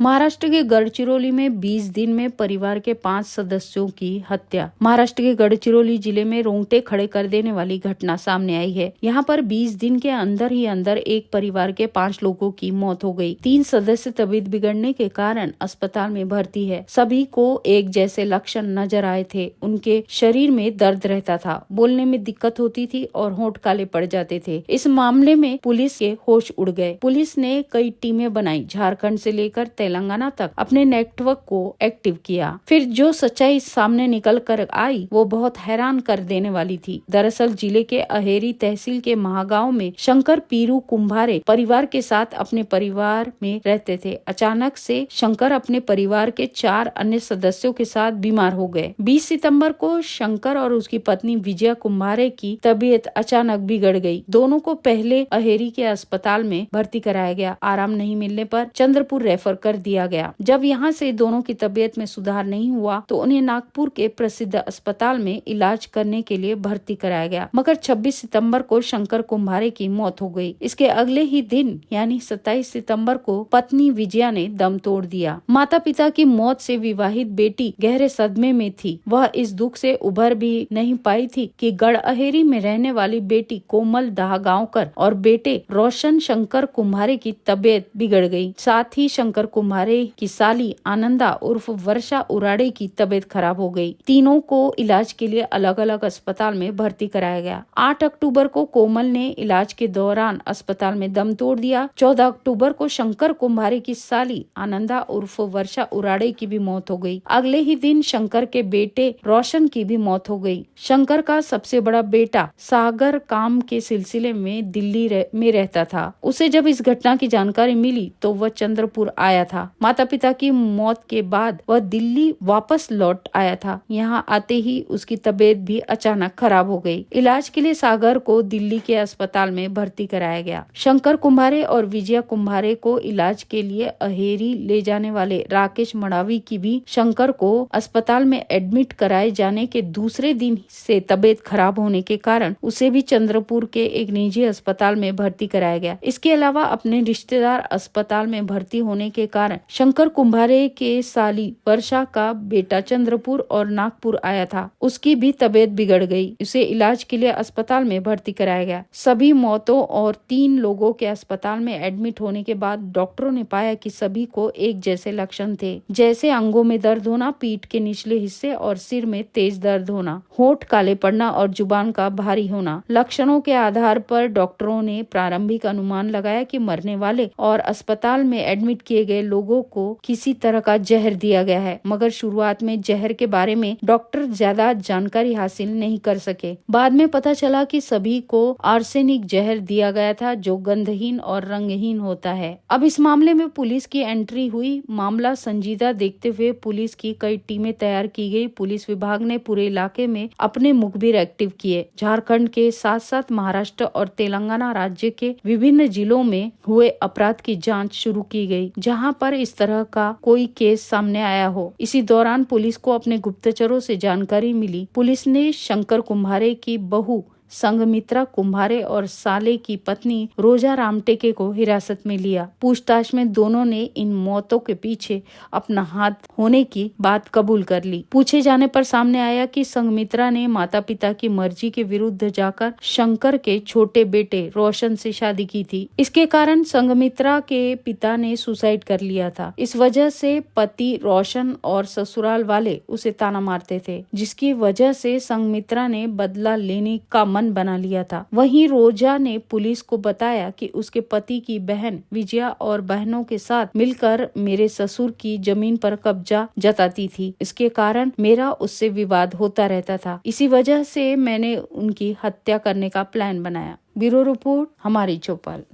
महाराष्ट्र के गढ़चिरौली में 20 दिन में परिवार के 5 सदस्यों की हत्या। महाराष्ट्र के गढ़चिरौली जिले में रोंगटे खड़े कर देने वाली घटना सामने आई है। यहाँ पर 20 दिन के अंदर ही एक परिवार के 5 लोगों की मौत हो गई। 3 सदस्य तबीयत बिगड़ने के कारण अस्पताल में भर्ती है। सभी को एक जैसे लक्षण नजर आए थे। उनके शरीर में दर्द रहता था, बोलने में दिक्कत होती थी और होंठ काले पड़ जाते थे। इस मामले में पुलिस के होश उड़ गए। पुलिस ने कई टीमें बनाई, झारखंड से लेकर तेलंगाना तक अपने नेटवर्क को एक्टिव किया। फिर जो सच्चाई सामने निकल कर आई वो बहुत हैरान कर देने वाली थी। दरअसल जिले के अहेरी तहसील के महागांव में शंकर पीरू कुम्भारे परिवार के साथ अपने परिवार में रहते थे। अचानक से शंकर अपने परिवार के 4 अन्य सदस्यों के साथ बीमार हो गए। 20 सितंबर को शंकर और उसकी पत्नी विजया कुम्भारे की तबीयत अचानक बिगड़ गई। दोनों को पहले अहेरी के अस्पताल में भर्ती कराया गया। आराम नहीं मिलने पर चंद्रपुर रेफर कर दिया गया। जब यहाँ से दोनों की तबीयत में सुधार नहीं हुआ तो उन्हें नागपुर के प्रसिद्ध अस्पताल में इलाज करने के लिए भर्ती कराया गया। मगर 26 सितंबर को शंकर कुम्भारे की मौत हो गई। इसके अगले ही दिन यानी 27 सितंबर को पत्नी विजया ने दम तोड़ दिया। माता पिता की मौत से विवाहित बेटी गहरे सदमे में थी। वह इस दुख से उभर भी नहीं पाई थी कि गढ़अहेरी में रहने वाली बेटी कोमल दाहगांवकर और बेटे रोशन शंकर कुम्भारे की तबीयत बिगड़ गई। साथ ही शंकर कुम्भारे की साली आनंदा उर्फ वर्षा उराड़े की तबीयत खराब हो गई। तीनों को इलाज के लिए अलग अलग अस्पताल में भर्ती कराया गया। 8 अक्टूबर को कोमल ने इलाज के दौरान अस्पताल में दम तोड़ दिया। 14 अक्टूबर को शंकर कुम्भारे की साली आनंदा उर्फ वर्षा उराड़े की भी मौत हो गई। अगले ही दिन शंकर के बेटे रोशन की भी मौत हो गई। शंकर का सबसे बड़ा बेटा सागर काम के सिलसिले में दिल्ली में रहता था। उसे जब इस घटना की जानकारी मिली तो वह चंद्रपुर आया था। माता पिता की मौत के बाद वह दिल्ली वापस लौट आया था। यहाँ आते ही उसकी तबीयत भी अचानक खराब हो गई। इलाज के लिए सागर को दिल्ली के अस्पताल में भर्ती कराया गया। शंकर कुम्भारे और विजया कुम्भारे को इलाज के लिए अहेरी ले जाने वाले राकेश मड़ावी की भी शंकर को अस्पताल में एडमिट कराए जाने के दूसरे दिन से तबीयत खराब होने के कारण उसे भी चंद्रपुर के एक निजी अस्पताल में भर्ती कराया गया। इसके अलावा अपने रिश्तेदार अस्पताल में भर्ती होने के कारण शंकर कुम्भारे के साली वर्षा का बेटा चंद्रपुर और नागपुर आया था। उसकी भी तबीयत बिगड़ गई। उसे इलाज के लिए अस्पताल में भर्ती कराया गया। सभी मौतों और 3 लोगों के अस्पताल में एडमिट होने के बाद डॉक्टरों ने पाया कि सभी को एक जैसे लक्षण थे, जैसे अंगों में दर्द होना, पीठ के निचले हिस्से और सिर में तेज दर्द होना, होंठ काले पड़ना और जुबान का भारी होना। लक्षणों के आधार पर डॉक्टरों ने प्रारंभिक अनुमान लगाया कि मरने वाले और अस्पताल में एडमिट किए गए लोगों को किसी तरह का जहर दिया गया है। मगर शुरुआत में जहर के बारे में डॉक्टर ज्यादा जानकारी हासिल नहीं कर सके। बाद में पता चला कि सभी को आर्सेनिक जहर दिया गया था जो गंधहीन और रंगहीन होता है। अब इस मामले में पुलिस की एंट्री हुई। मामला संजीदा देखते हुए पुलिस की कई टीमें तैयार की गई। पुलिस विभाग ने पूरे इलाके में अपने मुखबिर एक्टिव किए। झारखंड के साथ साथ महाराष्ट्र और तेलंगाना राज्य के विभिन्न जिलों में हुए अपराध की जांच शुरू की गई, जहां पर इस तरह का कोई केस सामने आया हो। इसी दौरान पुलिस को अपने गुप्तचरों से जानकारी मिली। पुलिस ने शंकर कुम्भारे की बहू संघमित्रा कुम्भारे और साले की पत्नी रोजा रामटेके को हिरासत में लिया। पूछताछ में दोनों ने इन मौतों के पीछे अपना हाथ होने की बात कबूल कर ली। पूछे जाने पर सामने आया कि संघमित्रा ने माता पिता की मर्जी के विरुद्ध जाकर शंकर के छोटे बेटे रोशन से शादी की थी। इसके कारण संघमित्रा के पिता ने सुसाइड कर लिया था। इस वजह से पति रोशन और ससुराल वाले उसे ताना मारते थे, जिसकी वजह से संघमित्रा ने बदला लेने का बना लिया था। वहीं रोजा ने पुलिस को बताया कि उसके पति की बहन विजया और बहनों के साथ मिलकर मेरे ससुर की जमीन पर कब्जा जताती थी। इसके कारण मेरा उससे विवाद होता रहता था। इसी वजह से मैंने उनकी हत्या करने का प्लान बनाया। ब्यूरो रिपोर्ट, हमारी चौपाल।